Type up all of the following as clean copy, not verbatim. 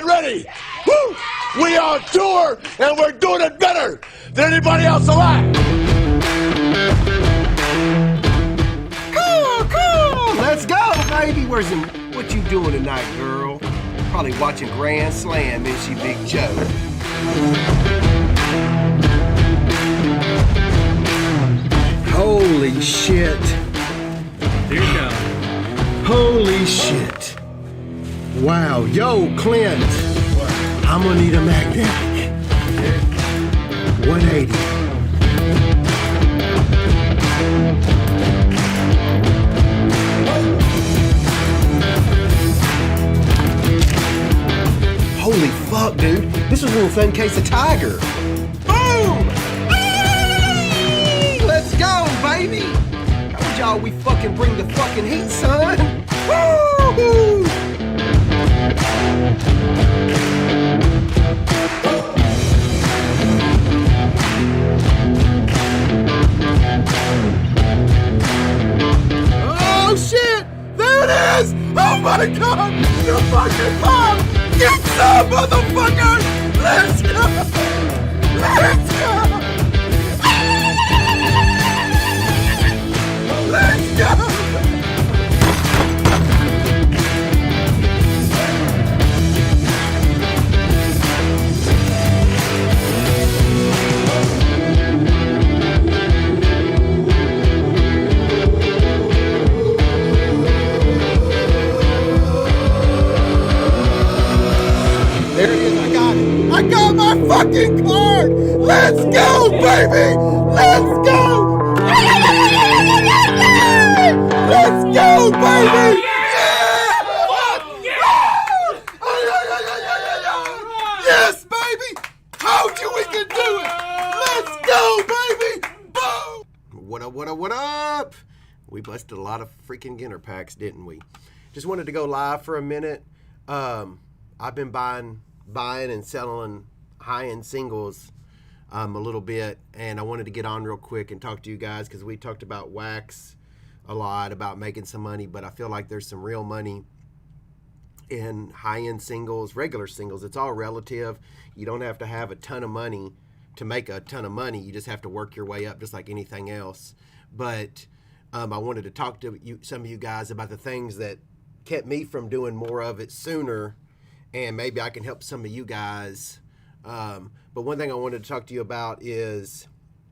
Get ready. Woo! We are on tour, and we're doing it better than anybody else alive. Cool. Let's go, baby. What you doing tonight, girl? Probably watching Grand Slam, is she, Big Joe? Holy shit. Here you go. Holy shit. Wow. Yo, Clint. What? I'm gonna need a magnetic. 180. Holy fuck, dude. This was a little thin case of Tiger. Boom! Hey! Let's go, baby! Told y'all we fucking bring the fucking heat, son. Woo! Oh, shit! There it is! Oh, my God! You fucking mom! Get some, motherfucker! Let's go! Let's go! Let's go! There it is, I got it. I got my fucking card! Let's go, baby! Let's go! Let's go, baby! Yes, baby! Told you we can do it! Let's go, baby! Boom! What up? We busted a lot of freaking Ginner packs, didn't we? Just wanted to go live for a minute. I've been buying and selling high-end singles a little bit, and I wanted to get on real quick and talk to you guys because we talked about wax a lot, about making some money, but I feel like there's some real money in high-end singles, regular singles. It's all relative. You don't have to have a ton of money to make a ton of money. You just have to work your way up just like anything else. But I wanted to talk to some of you guys about the things that kept me from doing more of it sooner, and maybe I can help some of you guys. But one thing I wanted to talk to you about is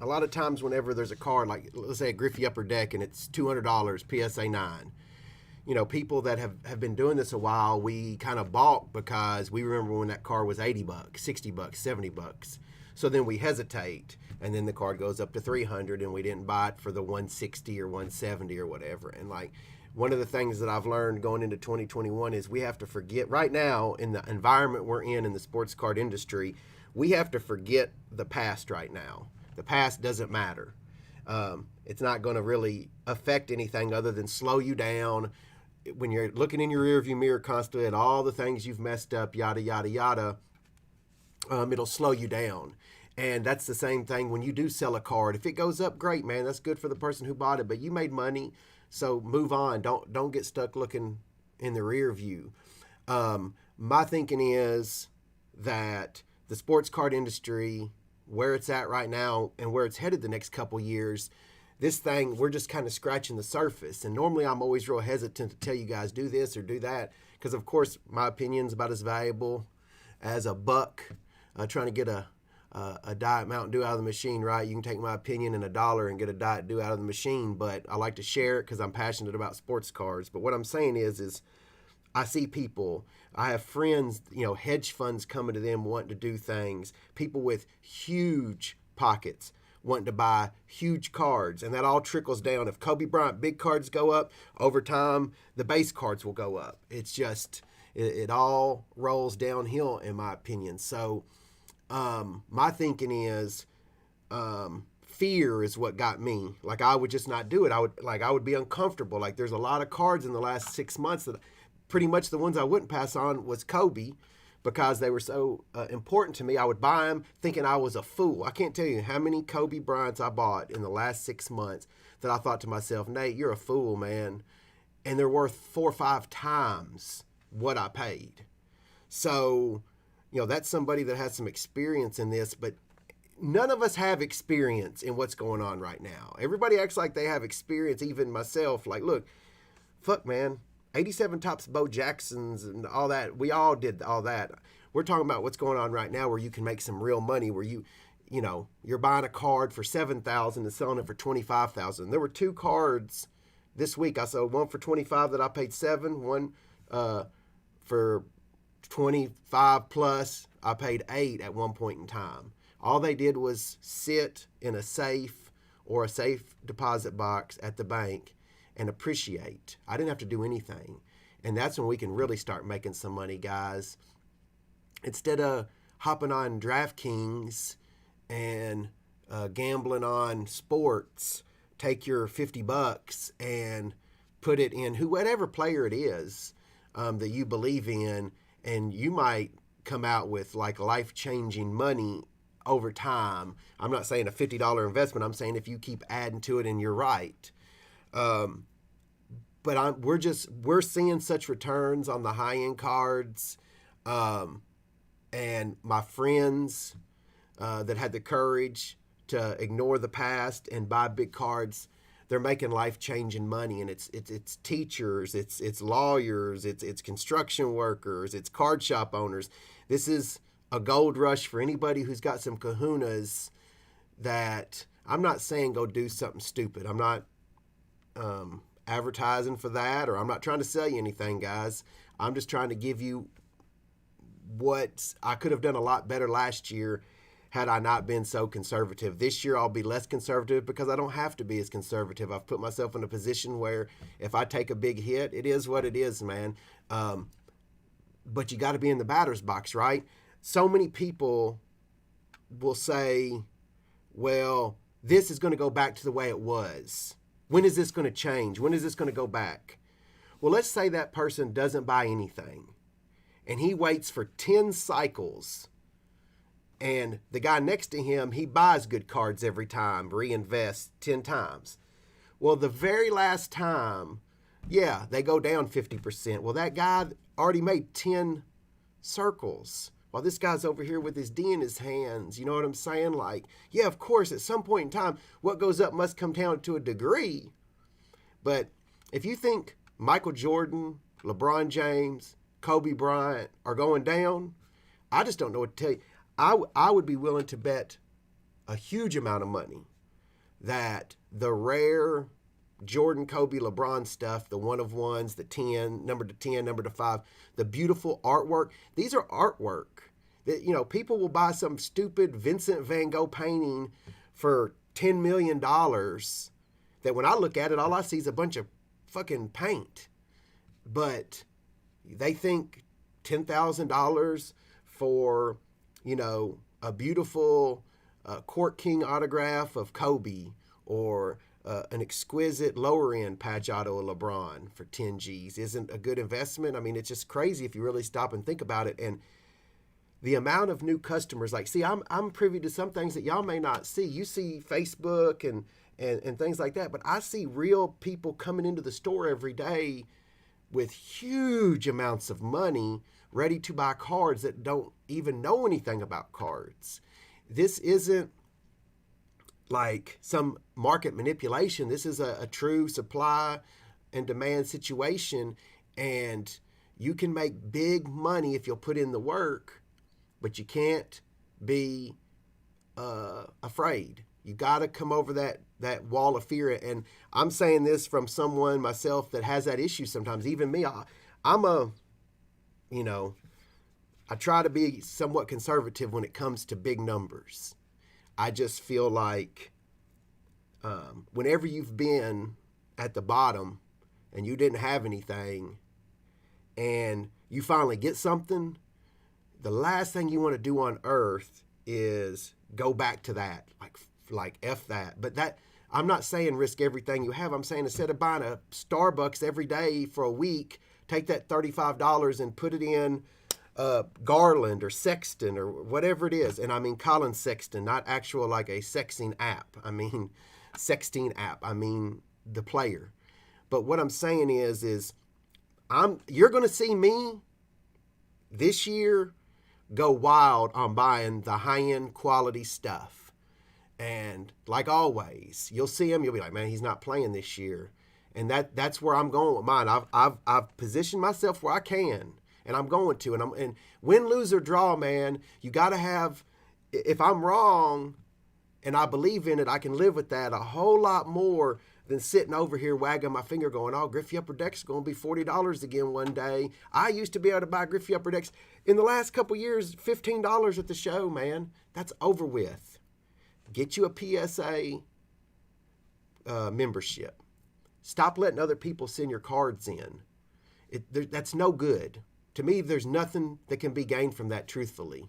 a lot of times whenever there's a card, like let's say a Griffey Upper Deck and it's $200 PSA 9, you know, people that have been doing this a while, we kind of balk because we remember when that card was $80, $60, $70. So then we hesitate, and then the card goes up to $300 and we didn't buy it for the $160 or $170 or whatever. And like, one of the things that I've learned going into 2021 is we have to forget right now in the environment we're in the sports card industry, we have to forget the past right now. The past doesn't matter. It's not going to really affect anything other than slow you down. When you're looking in your rearview mirror constantly at all the things you've messed up, yada, yada, yada, it'll slow you down. And that's the same thing when you do sell a card. If it goes up, great, man. That's good for the person who bought it, but you made money. So move on. Don't get stuck looking in the rear view. My thinking is that the sports card industry, where it's at right now and where it's headed the next couple years, this thing, we're just kind of scratching the surface. And normally I'm always real hesitant to tell you guys do this or do that because, of course, my opinion's about as valuable as a buck trying to get a Diet Mountain Dew out of the machine, right? You can take my opinion and $1 and get a Diet Dew out of the machine, but I like to share it because I'm passionate about sports cards. But what I'm saying is I see people, I have friends, you know, hedge funds coming to them wanting to do things, people with huge pockets wanting to buy huge cards, and that all trickles down. If Kobe Bryant big cards go up, over time, the base cards will go up. It's just, it all rolls downhill in my opinion. So my thinking is fear is what got me. Like I would just not do it. I would be uncomfortable. Like there's a lot of cards in the last 6 months that pretty much the ones I wouldn't pass on was Kobe because they were so important to me. I would buy them thinking I was a fool. I can't tell you how many Kobe Bryants I bought in the last 6 months that I thought to myself, Nate, you're a fool, man. And they're worth 4 or 5 times what I paid. So, that's somebody that has some experience in this, but none of us have experience in what's going on right now. Everybody acts like they have experience, even myself. Like, look, fuck, man, 87 Tops Bo Jacksons and all that. We all did all that. We're talking about what's going on right now where you can make some real money, where you're buying a card for $7,000 and selling it for $25,000. There were 2 cards this week. I sold one for $25 that I paid $7, one for 25 plus I paid $8 at one point in time. All they did was sit in a safe or a safe deposit box at the bank and appreciate. I didn't have to do anything. And that's when we can really start making some money, guys. Instead of hopping on DraftKings and gambling on sports, take your $50 and put it in whatever player it is that you believe in, and you might come out with like life-changing money over time. I'm not saying a $50 investment. I'm saying if you keep adding to it and you're right. But we're seeing such returns on the high-end cards. And my friends that had the courage to ignore the past and buy big cards, they're making life-changing money. And it's teachers, it's lawyers, it's construction workers, it's card shop owners. This is a gold rush for anybody who's got some kahunas. That I'm not saying go do something stupid. I'm not advertising for that, or I'm not trying to sell you anything, guys. I'm just trying to give you what I could have done a lot better last year had I not been so conservative. This year I'll be less conservative because I don't have to be as conservative. I've put myself in a position where if I take a big hit, it is what it is, man. But you got to be in the batter's box, right? So many people will say, well, this is going to go back to the way it was. When is this going to change? When is this going to go back? Well, let's say that person doesn't buy anything and he waits for 10 cycles, and the guy next to him, he buys good cards every time, reinvests 10 times. Well, the very last time, yeah, they go down 50%. Well, that guy already made 10 circles while this guy's over here with his D in his hands. You know what I'm saying? Like, yeah, of course, at some point in time, what goes up must come down to a degree. But if you think Michael Jordan, LeBron James, Kobe Bryant are going down, I just don't know what to tell you. I would be willing to bet a huge amount of money that the rare Jordan, Kobe, LeBron stuff, the one of ones, the 10, number to 10, number to 5, the beautiful artwork, these are artwork. That, people will buy some stupid Vincent van Gogh painting for $10 million that when I look at it, all I see is a bunch of fucking paint. But they think $10,000 for, a beautiful Court King autograph of Kobe, or an exquisite lower end patch auto of LeBron for 10 G's isn't a good investment. I mean, it's just crazy if you really stop and think about it. And the amount of new customers, like, see, I'm privy to some things that y'all may not see. You see Facebook and things like that, but I see real people coming into the store every day with huge amounts of money ready to buy cards that don't even know anything about cards. This isn't like some market manipulation. This is a true supply and demand situation, and you can make big money if you'll put in the work, but you can't be afraid. You got to come over that wall of fear. And I'm saying this from someone myself that has that issue sometimes. Even me, I try to be somewhat conservative when it comes to big numbers. I just feel like whenever you've been at the bottom and you didn't have anything and you finally get something, the last thing you want to do on earth is go back to that, like F that. But that, I'm not saying risk everything you have. I'm saying instead of buying a Starbucks every day for a week, take that $35 and put it in Garland or Sexton or whatever it is. And I mean Colin Sexton, not actual like a sexting app. I mean sexting app. I mean the player. But what I'm saying is you're going to see me this year, go wild on buying the high-end quality stuff. And like always, you'll see him, you'll be like, man, he's not playing this year. And that's where I'm going with mine. I've positioned myself where I can, and I'm going to. And win, lose, or draw, man, you got to have, if I'm wrong and I believe in it, I can live with that a whole lot more than sitting over here wagging my finger going, oh, Griffey Upper Deck's going to be $40 again one day. I used to be able to buy Griffey Upper Decks in the last couple years, $15 at the show, man. That's over with. Get you a PSA membership. Stop letting other people send your cards in. That's no good. To me, there's nothing that can be gained from that, truthfully.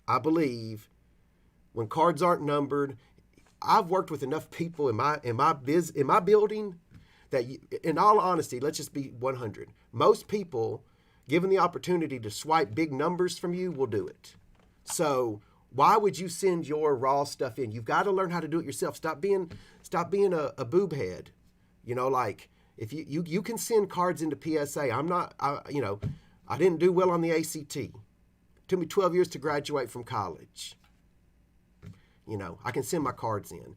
I believe when cards aren't numbered, I've worked with enough people in my building that, in all honesty, let's just be 100. Most people, given the opportunity to swipe big numbers from you, will do it. So why would you send your raw stuff in? You've got to learn how to do it yourself. Stop being a boob head. You know, like if you can send cards into PSA. I didn't do well on the ACT. It took me 12 years to graduate from college. You know, I can send my cards in.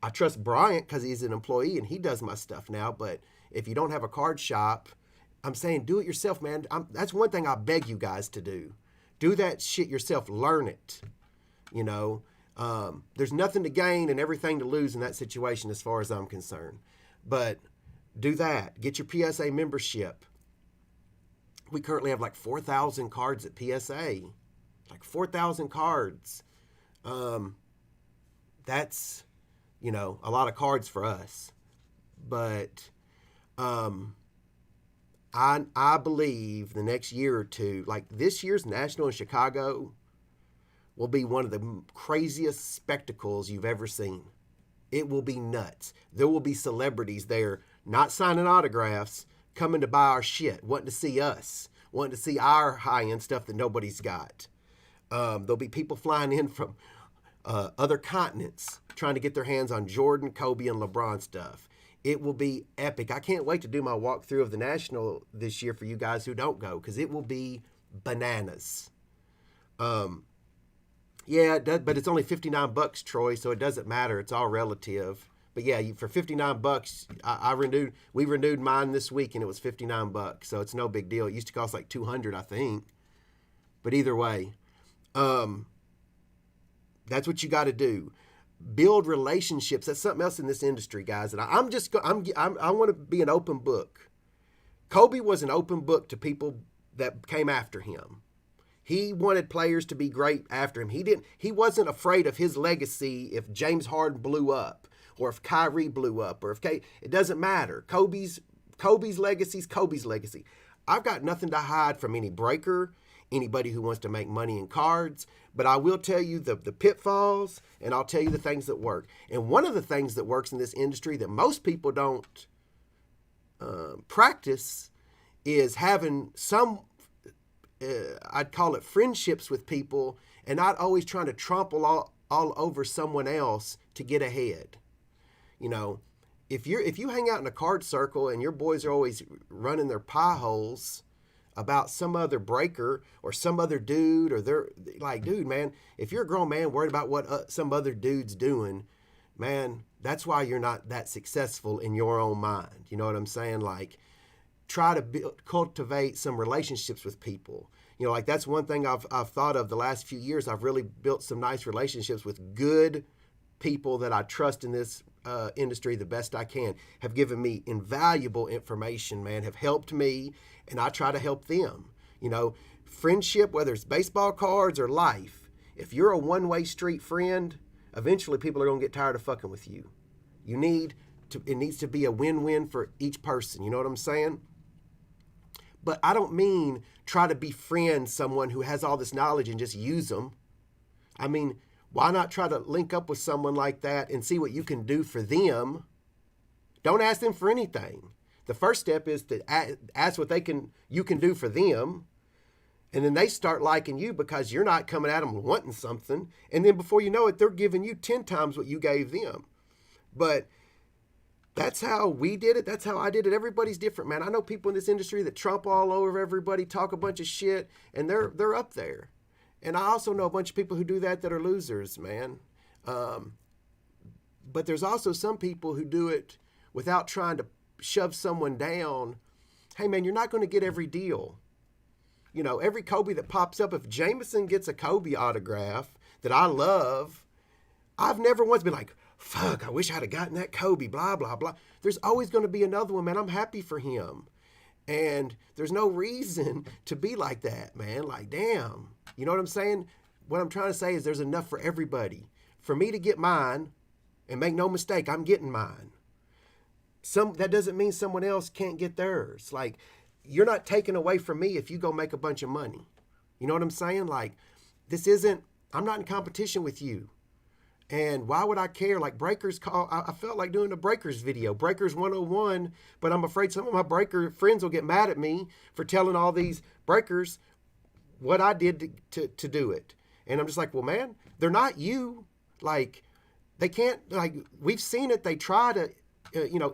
I trust Bryant because he's an employee and he does my stuff now. But if you don't have a card shop, I'm saying do it yourself, man. That's one thing I beg you guys to do. Do that shit yourself. Learn it. You know, there's nothing to gain and everything to lose in that situation as far as I'm concerned. But do that. Get your PSA membership. We currently have like 4,000 cards at PSA. Like 4,000 cards. That's, you know, a lot of cards for us. But I believe the next year or two, like this year's National in Chicago will be one of the craziest spectacles you've ever seen. It will be nuts. There will be celebrities there not signing autographs, coming to buy our shit, wanting to see us, wanting to see our high-end stuff that nobody's got. There'll be people flying in from other continents trying to get their hands on Jordan, Kobe, and LeBron stuff. It will be epic. I can't wait to do my walkthrough of the National this year for you guys who don't go, because it will be bananas. Yeah, but it's only $59, Troy, so it doesn't matter. It's all relative. But yeah, for $59, we renewed mine this week, and it was $59, so it's no big deal. It used to cost like $200, I think. But either way, that's what you got to do. Build relationships. That's something else in this industry, guys. And I want to be an open book. Kobe was an open book to people that came after him. He wanted players to be great after him. He wasn't afraid of his legacy if James Harden blew up or if Kyrie blew up or it doesn't matter. Kobe's legacy's Kobe's legacy. I've got nothing to hide from any breaker, anybody who wants to make money in cards, but I will tell you the pitfalls, and I'll tell you the things that work. And one of the things that works in this industry that most people don't practice is having some, I'd call it friendships with people, and not always trying to trample all over someone else to get ahead. You know, if you hang out in a card circle and your boys are always running their pie holes about some other breaker or some other dude, or they're like, dude, man, if you're a grown man worried about what some other dude's doing, man, that's why you're not that successful in your own mind. You know what I'm saying? Like, try to cultivate some relationships with people. You know, like that's one thing I've thought of the last few years. I've really built some nice relationships with good people that I trust in this industry the best I can, have given me invaluable information, man, have helped me, and I try to help them. You know, friendship, whether it's baseball cards or life, if you're a one-way street friend, eventually people are going to get tired of fucking with you. It needs to be a win-win for each person. You know what I'm saying? But I don't mean try to befriend someone who has all this knowledge and just use them. I mean, why not try to link up with someone like that and see what you can do for them? Don't ask them for anything. The first step is to ask what you can do for them. And then they start liking you because you're not coming at them wanting something. And then before you know it, they're giving you 10 times what you gave them. But That's how we did it. That's how I did it. Everybody's different, man. I know people in this industry that trump all over everybody, talk a bunch of shit, and they're up there. And I also know a bunch of people who do that are losers, man. But there's also some people who do it without trying to shove someone down. Hey, man, you're not going to get every deal. You know, every Kobe that pops up, if Jameson gets a Kobe autograph that I love, I've never once been like, fuck, I wish I'd have gotten that Kobe, blah, blah, blah. There's always going to be another one, man. I'm happy for him. And there's no reason to be like that, man. Like, damn. You know what I'm saying? What I'm trying to say is there's enough for everybody. For me to get mine, and make no mistake, I'm getting mine. That doesn't mean someone else can't get theirs. Like, you're not taking away from me if you go make a bunch of money. You know what I'm saying? Like, I'm not in competition with you. And why would I care? Like, Breakers I felt like doing a Breakers video, Breakers 101, but I'm afraid some of my Breaker friends will get mad at me for telling all these Breakers what I did to do it. And I'm just like, well, man, they're not you. Like, they can't, like, we've seen it. They try to,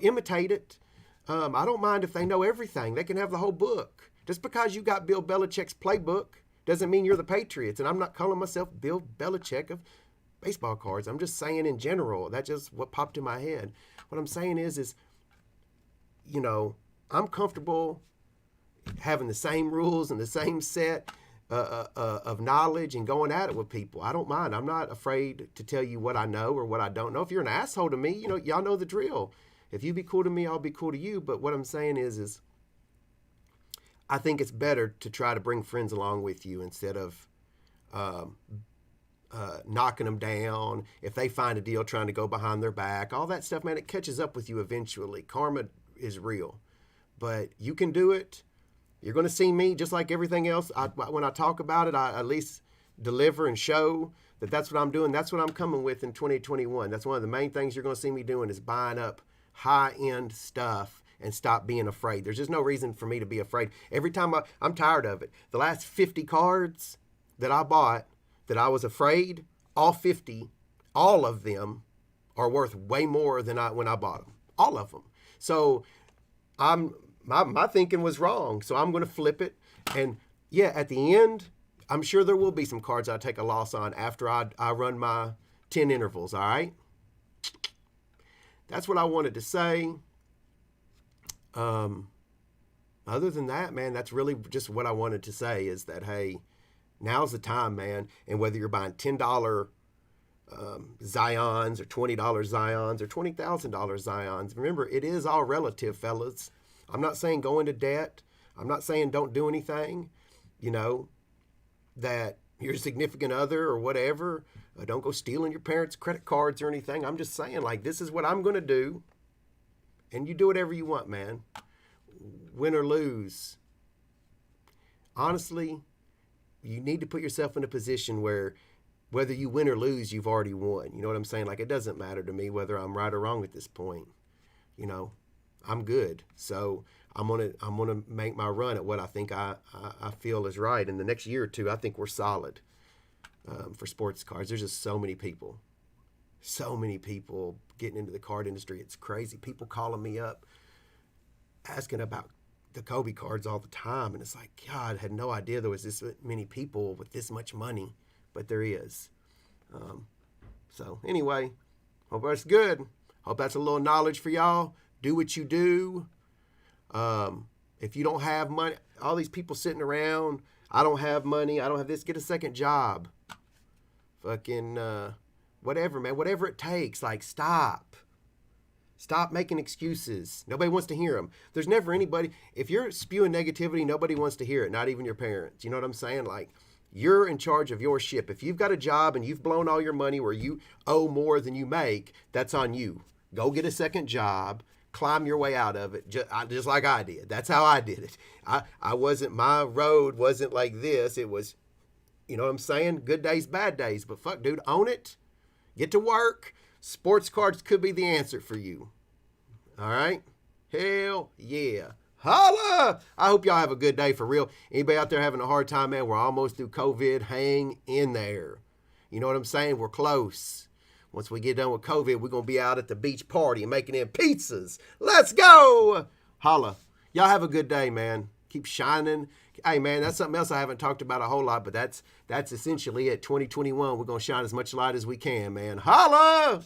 imitate it. I don't mind if they know everything. They can have the whole book. Just because you got Bill Belichick's playbook doesn't mean you're the Patriots. And I'm not calling myself Bill Belichick of baseball cards. I'm just saying in general. That's just what popped in my head. What I'm saying is, I'm comfortable having the same rules and the same set of knowledge and going at it with people. I don't mind. I'm not afraid to tell you what I know or what I don't know. If you're an asshole to me, y'all know the drill. If you be cool to me, I'll be cool to you. But what I'm saying is I think it's better to try to bring friends along with you instead of knocking them down. If they find a deal, trying to go behind their back, all that stuff, man, it catches up with you eventually. Karma is real, but you can do it. You're going to see me just like everything else. When I talk about it, I at least deliver and show that that's what I'm doing. That's what I'm coming with in 2021. That's one of the main things you're going to see me doing is buying up high-end stuff and stop being afraid. There's just no reason for me to be afraid. Every time I'm tired of it. The last 50 cards that I bought that I was afraid, all 50, all of them are worth way more than when I bought them. All of them. So my thinking was wrong. So I'm going to flip it. And yeah, at the end, I'm sure there will be some cards I take a loss on after I run my 10 intervals. All right. That's what I wanted to say. Other than that, man, that's really just what I wanted to say is that, hey, now's the time, man. And whether you're buying $10 Zions or $20 Zions or $20,000 Zions, remember, it is all relative, fellas. I'm not saying go into debt. I'm not saying don't do anything, that your significant other or whatever, don't go stealing your parents' credit cards or anything. I'm just saying, like, this is what I'm going to do. And you do whatever you want, man. Win or lose. Honestly, you need to put yourself in a position where whether you win or lose, you've already won. You know what I'm saying? Like, it doesn't matter to me whether I'm right or wrong at this point. I'm good. So I'm gonna make my run at what I think I feel is right. In the next year or two, I think we're solid for sports cards. There's just so many people getting into the card industry. It's crazy. People calling me up asking about the Kobe cards all the time. And it's like, God, I had no idea there was this many people with this much money, but there is. So anyway, hope that's good. Hope that's a little knowledge for y'all. Do what you do. If you don't have money, all these people sitting around, I don't have money, I don't have this, get a second job. Fucking, whatever, man, whatever it takes. Like, stop making excuses. Nobody wants to hear them. There's never anybody, if you're spewing negativity, nobody wants to hear it, not even your parents. You know what I'm saying? Like, you're in charge of your ship. If you've got a job and you've blown all your money where you owe more than you make, that's on you. Go get a second job. Climb your way out of it, just like I did. That's how I did it. My road wasn't like this. It was, you know what I'm saying? Good days, bad days. But fuck, dude, own it. Get to work. Sports cards could be the answer for you. All right? Hell yeah. Holla! I hope y'all have a good day for real. Anybody out there having a hard time, man, we're almost through COVID. Hang in there. You know what I'm saying? We're close. Once we get done with COVID, we're going to be out at the beach party and making them pizzas. Let's go. Holla. Y'all have a good day, man. Keep shining. Hey, man, that's something else I haven't talked about a whole lot, but that's essentially it. 2021, we're going to shine as much light as we can, man. Holla!